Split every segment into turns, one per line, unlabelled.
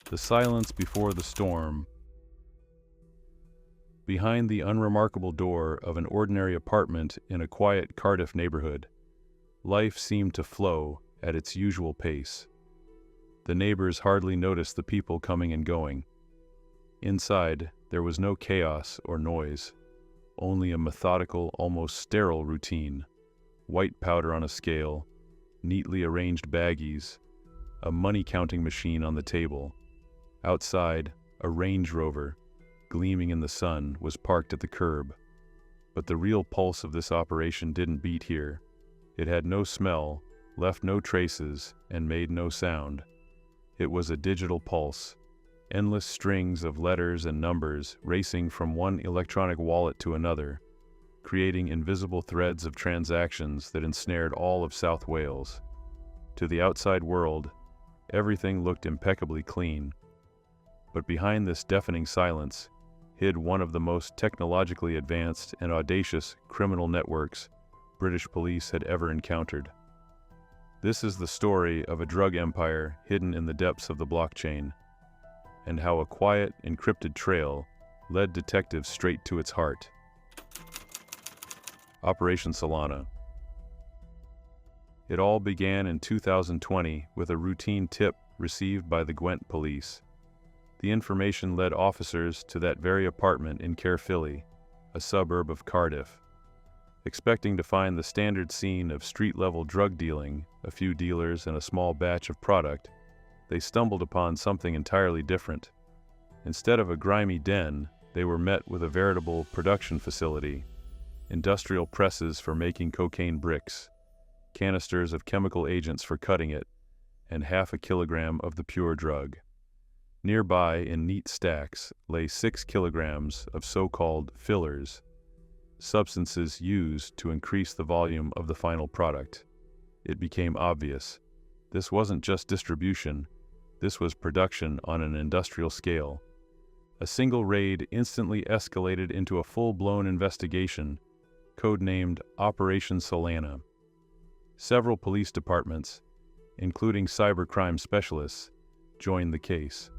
The silence before the storm. Behind the unremarkable door of an ordinary apartment in a quiet Cardiff neighborhood, life seemed to flow at its usual pace. The neighbors hardly noticed the people coming and going. Inside, there was no chaos or noise, only a methodical, almost sterile routine. White powder on a scale, neatly arranged baggies, a money-counting machine on the table. Outside, a Range Rover, gleaming in the sun, was parked at the curb. But the real pulse of this operation didn't beat here. It had no smell, left no traces, and made no sound. It was a digital pulse, endless strings of letters and numbers racing from one electronic wallet to another, creating invisible threads of transactions that ensnared all of South Wales. To the outside world, everything looked impeccably clean. But behind this deafening silence hid one of the most technologically advanced and audacious criminal networks British police had ever encountered. This is the story of a drug empire hidden in the depths of the blockchain, and how a quiet, encrypted trail led detectives straight to its heart. Operation Solana. It all began in 2020 with a routine tip received by the Gwent police. The information led officers to that very apartment in Caerphilly, a suburb of Cardiff. Expecting to find the standard scene of street-level drug dealing, a few dealers and a small batch of product, they stumbled upon something entirely different. Instead of a grimy den, they were met with a veritable production facility, industrial presses for making cocaine bricks, canisters of chemical agents for cutting it, and half a kilogram of the pure drug. Nearby, in neat stacks, lay 6 kilograms of so-called fillers, substances used to increase the volume of the final product. It became obvious. This wasn't just distribution, this was production on an industrial scale. A single raid instantly escalated into a full-blown investigation, codenamed Operation Solana. Several police departments, including cybercrime specialists, joined the case.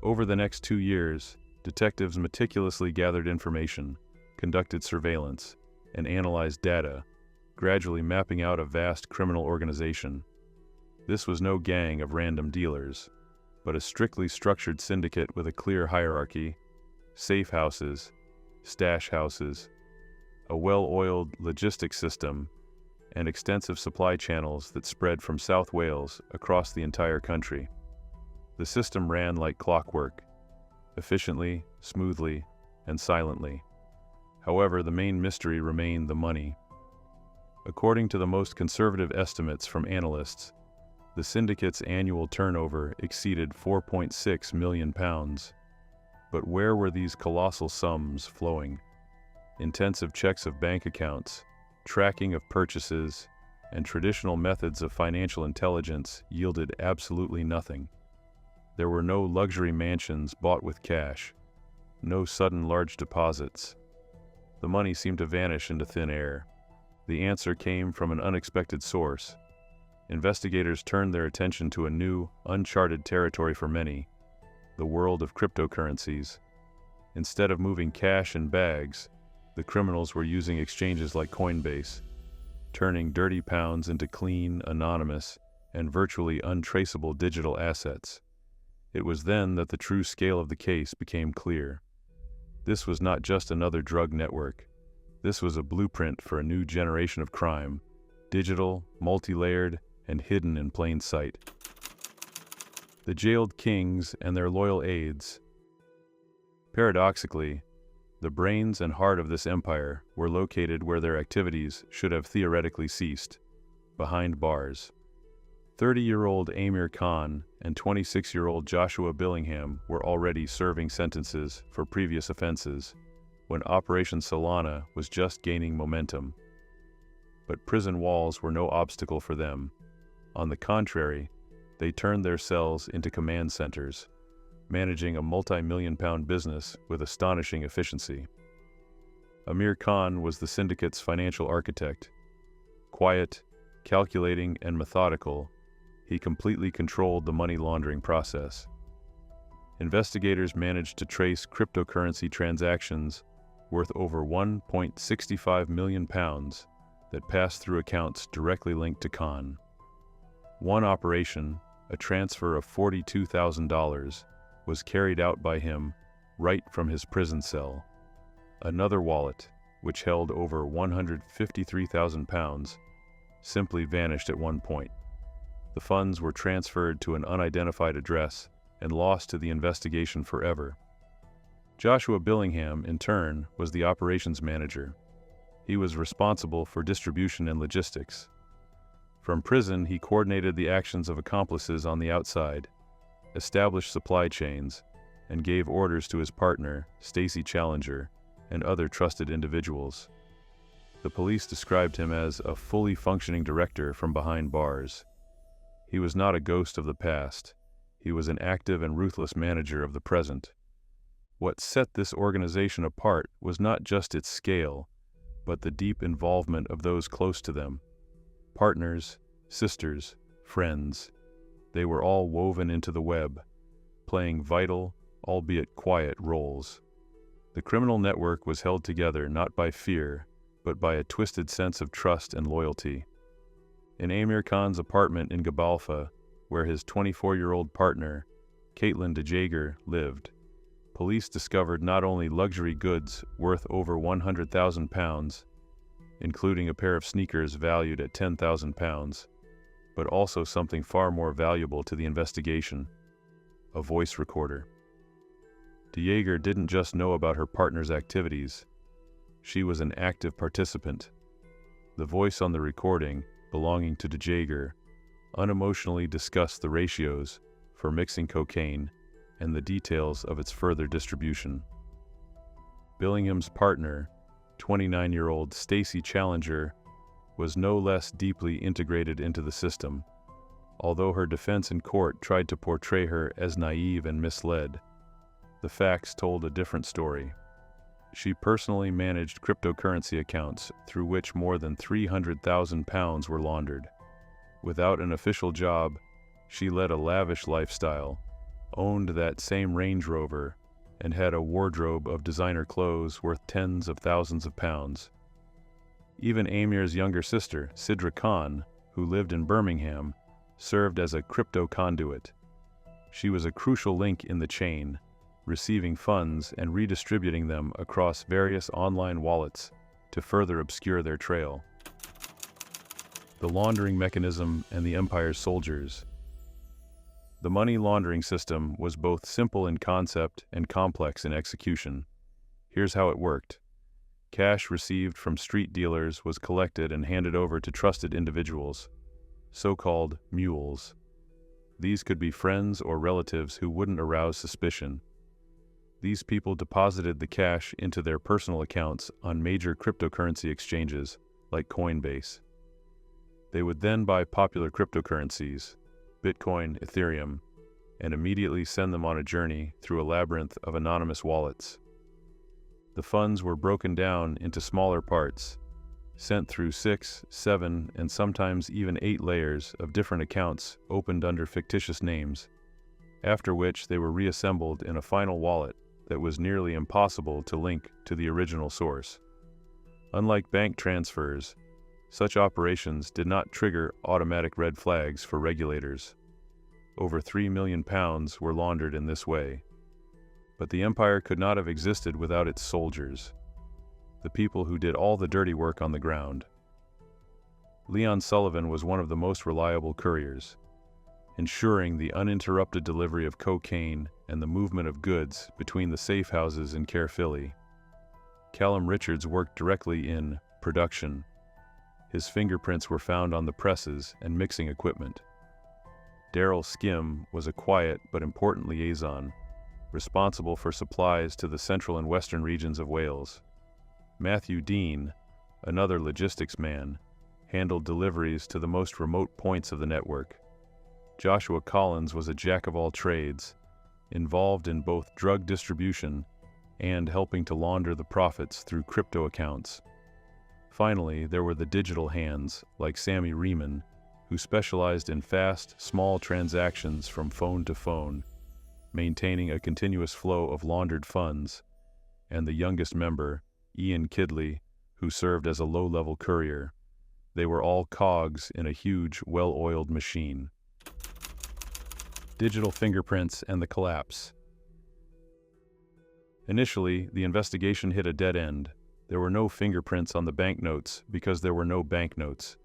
Over the next 2 years, detectives meticulously gathered information, conducted surveillance, and analyzed data, gradually mapping out a vast criminal organization. This was no gang of random dealers, but a strictly structured syndicate with a clear hierarchy, safe houses, stash houses, a well-oiled logistics system, and extensive supply channels that spread from South Wales across the entire country. The system ran like clockwork, efficiently, smoothly, and silently. However, the main mystery remained the money. According to the most conservative estimates from analysts, the syndicate's annual turnover exceeded £4.6 million. But where were these colossal sums flowing? Intensive checks of bank accounts, tracking of purchases, and traditional methods of financial intelligence yielded absolutely nothing. There were no luxury mansions bought with cash, no sudden large deposits. The money seemed to vanish into thin air. The answer came from an unexpected source. Investigators turned their attention to a new, uncharted territory for many, the world of cryptocurrencies. Instead of moving cash in bags, the criminals were using exchanges like Coinbase, turning dirty pounds into clean, anonymous, and virtually untraceable digital assets. It was then that the true scale of the case became clear. This was not just another drug network. This was a blueprint for a new generation of crime, digital, multi-layered, and hidden in plain sight. The jailed kings and their loyal aides. Paradoxically, the brains and heart of this empire were located where their activities should have theoretically ceased, behind bars. 30-year-old Amir Khan and 26-year-old Joshua Billingham were already serving sentences for previous offenses when Operation Solana was just gaining momentum. But prison walls were no obstacle for them. On the contrary, they turned their cells into command centers, managing a multi-million-pound business with astonishing efficiency. Amir Khan was the syndicate's financial architect. Quiet, calculating, and methodical, he completely controlled the money laundering process. Investigators managed to trace cryptocurrency transactions worth over £1.65 million that passed through accounts directly linked to Khan. One operation, a transfer of $42,000, was carried out by him right from his prison cell. Another wallet, which held over £153,000, simply vanished at one point. The funds were transferred to an unidentified address and lost to the investigation forever. Joshua Billingham, in turn, was the operations manager. He was responsible for distribution and logistics. From prison, he coordinated the actions of accomplices on the outside, established supply chains, and gave orders to his partner, Stacy Challenger, and other trusted individuals. The police described him as a fully functioning director from behind bars. He was not a ghost of the past. He was an active and ruthless manager of the present. What set this organization apart was not just its scale, but the deep involvement of those close to them. Partners, sisters, friends. They were all woven into the web, playing vital, albeit quiet, roles. The criminal network was held together not by fear, but by a twisted sense of trust and loyalty. In Amir Khan's apartment in Gabalfa, where his 24-year-old partner, Caitlin DeJager, lived, police discovered not only luxury goods worth over £100,000, including a pair of sneakers valued at £10,000, but also something far more valuable to the investigation: a voice recorder. DeJager didn't just know about her partner's activities. She was an active participant. The voice on the recording, belonging to DeJager, unemotionally discussed the ratios for mixing cocaine and the details of its further distribution. Billingham's partner, 29-year-old Stacy Challenger, was no less deeply integrated into the system. Although her defense in court tried to portray her as naive and misled, the facts told a different story. She personally managed cryptocurrency accounts through which more than £300,000 were laundered. Without an official job, she led a lavish lifestyle, owned that same Range Rover, and had a wardrobe of designer clothes worth tens of thousands of pounds. Even Amir's younger sister, Sidra Khan, who lived in Birmingham, served as a crypto conduit. She was a crucial link in the chain, receiving funds and redistributing them across various online wallets to further obscure their trail. The laundering mechanism and the empire's soldiers. The money laundering system was both simple in concept and complex in execution. Here's how it worked. Cash received from street dealers was collected and handed over to trusted individuals, so-called mules. These could be friends or relatives who wouldn't arouse suspicion. These people deposited the cash into their personal accounts on major cryptocurrency exchanges like Coinbase. They would then buy popular cryptocurrencies, Bitcoin, Ethereum, and immediately send them on a journey through a labyrinth of anonymous wallets. The funds were broken down into smaller parts, sent through 6, 7, and sometimes even 8 layers of different accounts opened under fictitious names, after which they were reassembled in a final wallet that was nearly impossible to link to the original source. Unlike bank transfers, such operations did not trigger automatic red flags for regulators. Over £3 million were laundered in this way. But the empire could not have existed without its soldiers, the people who did all the dirty work on the ground. Leon Sullivan was one of the most reliable couriers, ensuring the uninterrupted delivery of cocaine and the movement of goods between the safe houses in Caerphilly. Callum Richards worked directly in production. His fingerprints were found on the presses and mixing equipment. Daryl Skim was a quiet but important liaison, responsible for supplies to the central and western regions of Wales. Matthew Dean, another logistics man, handled deliveries to the most remote points of the network. Joshua Collins was a jack of all trades, involved in both drug distribution and helping to launder the profits through crypto accounts. Finally, there were the digital hands, like Sammy Riemann, who specialized in fast, small transactions from phone to phone. maintaining a continuous flow of laundered funds, and the youngest member, Ian Kidley, who served as a low-level courier. They were all cogs in a huge, well-oiled machine. Digital fingerprints and the collapse. Initially, the investigation hit a dead end. There were no fingerprints on the banknotes because there were no banknotes.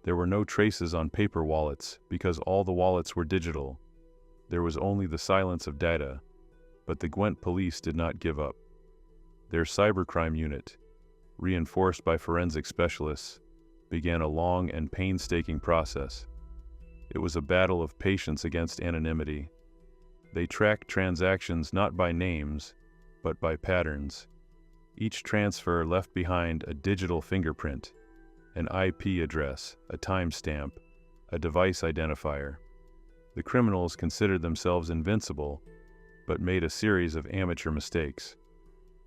There were no traces on paper wallets because all the wallets were digital. There was only the silence of data, but the Gwent police did not give up. Their cybercrime unit, reinforced by forensic specialists, began a long and painstaking process. It was a battle of patience against anonymity. They tracked transactions not by names, but by patterns. Each transfer left behind a digital fingerprint, an IP address, a timestamp, a device identifier. The criminals considered themselves invincible, but made a series of amateur mistakes.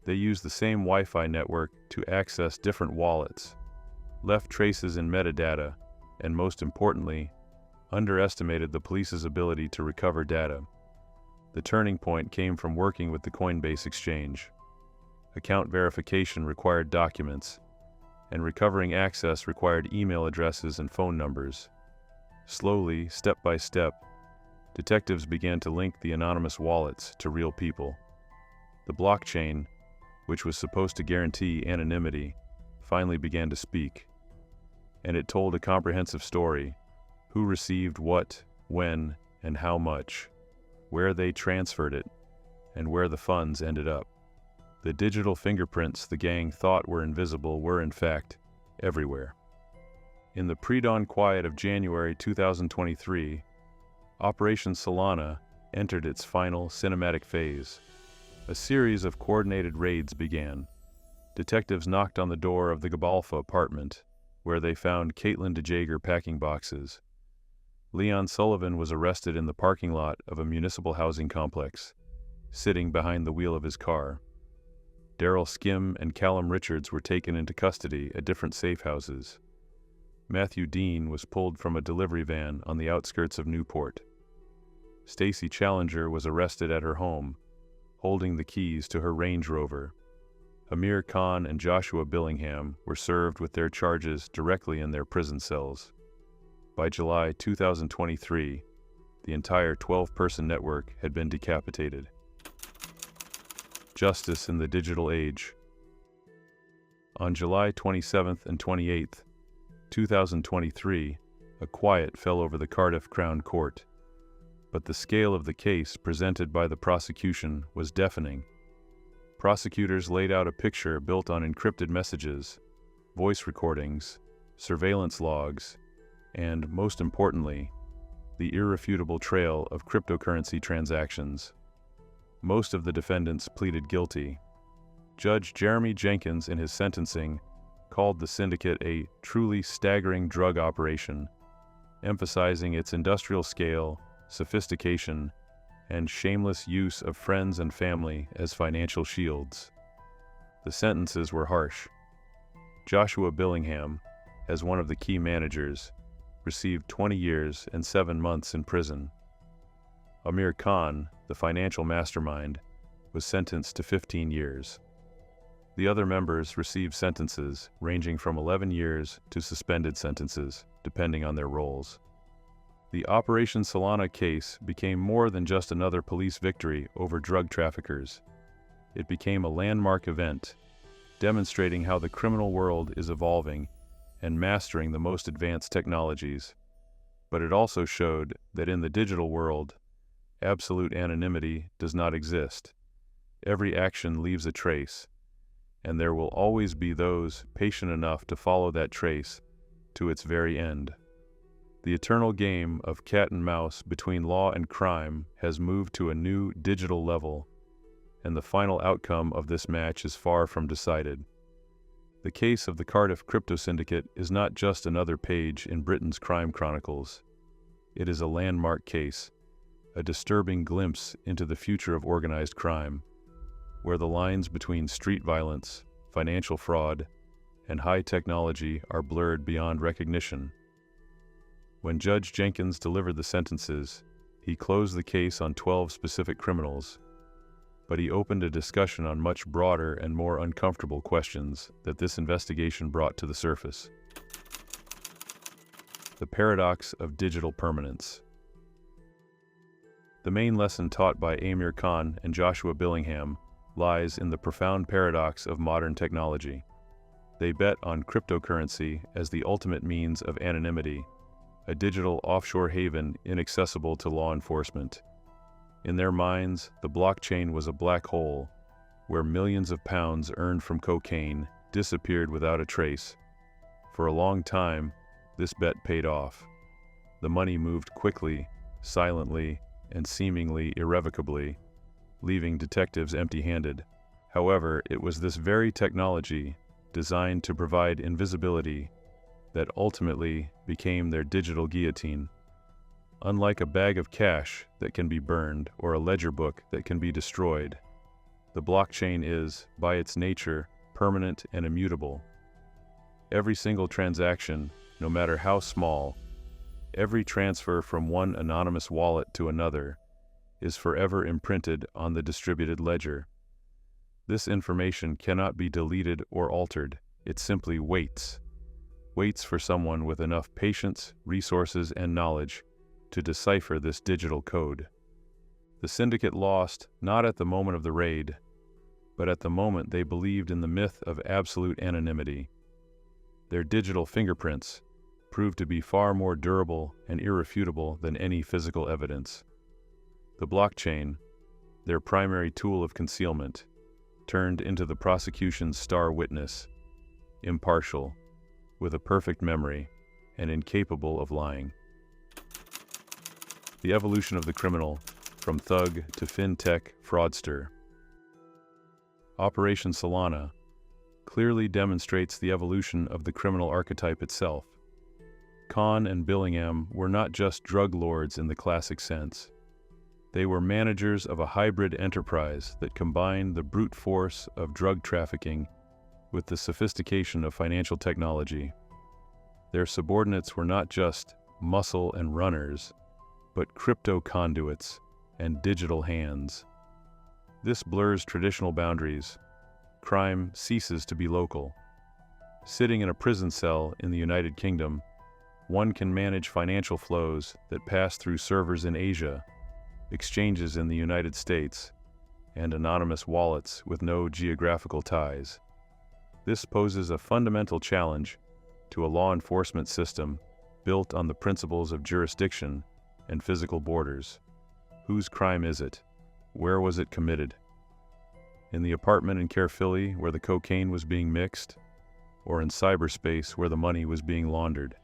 They used the same Wi-Fi network to access different wallets, left traces in metadata, and most importantly, underestimated the police's ability to recover data. The turning point came from working with the Coinbase exchange. Account verification required documents, and recovering access required email addresses and phone numbers. Slowly, step by step, detectives began to link the anonymous wallets to real people. The blockchain, which was supposed to guarantee anonymity, finally began to speak. And it told a comprehensive story: who received what, when, and how much, where they transferred it, and where the funds ended up. The digital fingerprints the gang thought were invisible were, in fact, everywhere. In the pre-dawn quiet of January 2023, Operation Solana entered its final cinematic phase. A series of coordinated raids began. Detectives knocked on the door of the Gabalfa apartment, where they found Caitlin DeJager packing boxes. Leon Sullivan was arrested in the parking lot of a municipal housing complex, sitting behind the wheel of his car. Daryl Skim and Callum Richards were taken into custody at different safe houses. Matthew Dean was pulled from a delivery van on the outskirts of Newport. Stacy Challenger was arrested at her home, holding the keys to her Range Rover. Amir Khan and Joshua Billingham were served with their charges directly in their prison cells. By July 2023, the entire 12-person network had been decapitated. Justice in the digital age. On July 27th and 28th, 2023, a quiet fell over the Cardiff Crown Court. But the scale of the case presented by the prosecution was deafening. Prosecutors laid out a picture built on encrypted messages, voice recordings, surveillance logs, and, most importantly, the irrefutable trail of cryptocurrency transactions. Most of the defendants pleaded guilty. Judge Jeremy Jenkins, in his sentencing, called the Syndicate a truly staggering drug operation, emphasizing its industrial scale, sophistication, and shameless use of friends and family as financial shields. The sentences were harsh. Joshua Billingham, as one of the key managers, received 20 years and 7 months in prison. Amir Khan, the financial mastermind, was sentenced to 15 years. The other members received sentences ranging from 11 years to suspended sentences, depending on their roles. The Operation Solana case became more than just another police victory over drug traffickers. It became a landmark event, demonstrating how the criminal world is evolving and mastering the most advanced technologies. But it also showed that in the digital world, absolute anonymity does not exist. Every action leaves a trace, and there will always be those patient enough to follow that trace to its very end. The eternal game of cat and mouse between law and crime has moved to a new digital level, and the final outcome of this match is far from decided. The case of the Cardiff Crypto Syndicate is not just another page in Britain's crime chronicles. It is a landmark case, a disturbing glimpse into the future of organized crime, where the lines between street violence, financial fraud, and high technology are blurred beyond recognition. When Judge Jenkins delivered the sentences, He closed the case on 12 specific criminals, but he opened a discussion on much broader and more uncomfortable questions that this investigation brought to the surface. The paradox of digital permanence. The main lesson taught by Amir Khan and Joshua Billingham lies in the profound paradox of modern technology. They bet on cryptocurrency as the ultimate means of anonymity, a digital offshore haven inaccessible to law enforcement. In their minds, the blockchain was a black hole where millions of pounds earned from cocaine disappeared without a trace. For a long time, this bet paid off. The money moved quickly, silently, and seemingly irrevocably, leaving detectives empty-handed. However, it was this very technology, designed to provide invisibility, that ultimately became their digital guillotine. Unlike a bag of cash that can be burned or a ledger book that can be destroyed, the blockchain is, by its nature, permanent and immutable. Every single transaction, no matter how small, every transfer from one anonymous wallet to another, is forever imprinted on the distributed ledger. This information cannot be deleted or altered. It simply waits for someone with enough patience, resources, and knowledge to decipher this digital code. The Syndicate lost not at the moment of the raid, but at the moment they believed in the myth of absolute anonymity. Their digital fingerprints proved to be far more durable and irrefutable than any physical evidence. The blockchain, their primary tool of concealment, turned into the prosecution's star witness, impartial, with a perfect memory, and incapable of lying. The evolution of the criminal, from thug to fintech fraudster. Operation Solana clearly demonstrates the evolution of the criminal archetype itself. Khan and Billingham were not just drug lords in the classic sense. They were managers of a hybrid enterprise that combined the brute force of drug trafficking with the sophistication of financial technology. Their subordinates were not just muscle and runners, but crypto conduits and digital hands. This blurs traditional boundaries. Crime ceases to be local. Sitting in a prison cell in the United Kingdom, one can manage financial flows that pass through servers in Asia, exchanges in the United States, and anonymous wallets with no geographical ties. This poses a fundamental challenge to a law enforcement system built on the principles of jurisdiction and physical borders. Whose crime is it? Where was it committed? In the apartment in Caerphilly where the cocaine was being mixed, or in cyberspace where the money was being laundered?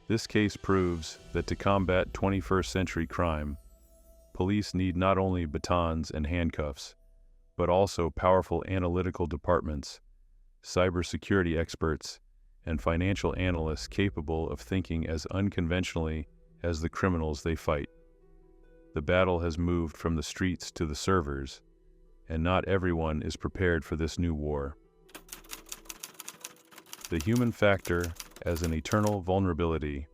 This case proves that to combat 21st century crime, police need not only batons and handcuffs, but also powerful analytical departments, cybersecurity experts, and financial analysts capable of thinking as unconventionally as the criminals they fight. The battle has moved from the streets to the servers, and not everyone is prepared for this new war. The human factor as an eternal vulnerability.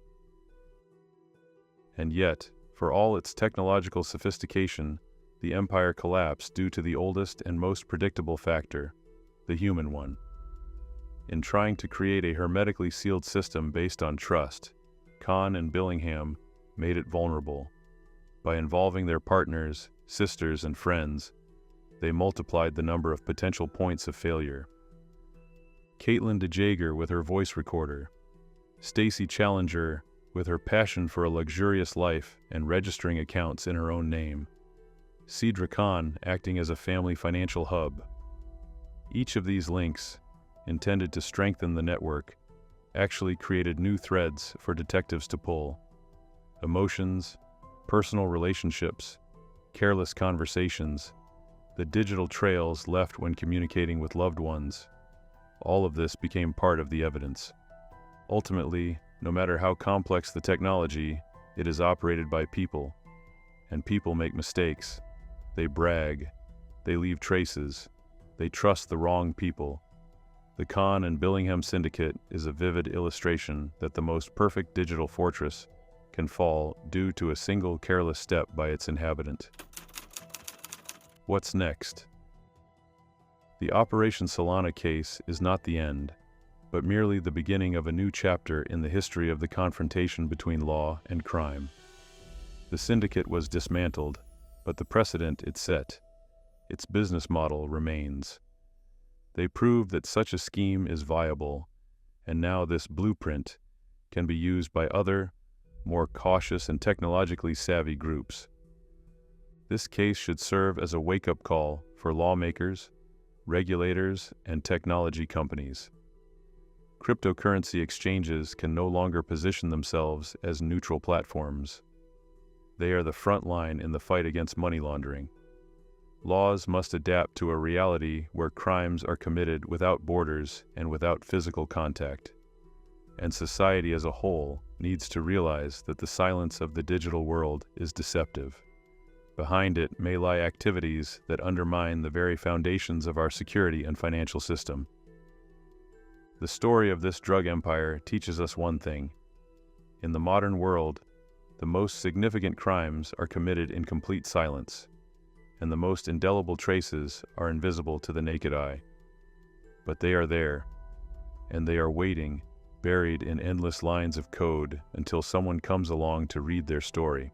And yet, for all its technological sophistication, the empire collapsed due to the oldest and most predictable factor, the human one. In trying to create a hermetically sealed system based on trust, Khan and Billingham made it vulnerable. By involving their partners, sisters, and friends, they multiplied the number of potential points of failure. Caitlin DeJager with her voice recorder, Stacy Challenger with her passion for a luxurious life and registering accounts in her own name, Cedra Khan acting as a family financial hub. Each of these links, intended to strengthen the network, actually created new threads for detectives to pull. Emotions, personal relationships, careless conversations, the digital trails left when communicating with loved ones. All of this became part of the evidence. Ultimately, no matter how complex the technology, it is operated by people. And people make mistakes. They brag. They leave traces. They trust the wrong people. The Khan and Billingham Syndicate is a vivid illustration that the most perfect digital fortress can fall due to a single careless step by its inhabitant. What's next? The Operation Solana case is not the end, but merely the beginning of a new chapter in the history of the confrontation between law and crime. The syndicate was dismantled, but the precedent it set, its business model remains. They proved that such a scheme is viable, and now this blueprint can be used by other, more cautious and technologically savvy groups. This case should serve as a wake-up call for lawmakers, regulators, and technology companies. Cryptocurrency exchanges can no longer position themselves as neutral platforms. They are the front line in the fight against money laundering. Laws must adapt to a reality where crimes are committed without borders and without physical contact. And society as a whole needs to realize that the silence of the digital world is deceptive. Behind it may lie activities that undermine the very foundations of our security and financial system. The story of this drug empire teaches us one thing. In the modern world, the most significant crimes are committed in complete silence, and the most indelible traces are invisible to the naked eye. But they are there, and they are waiting, buried in endless lines of code until someone comes along to read their story.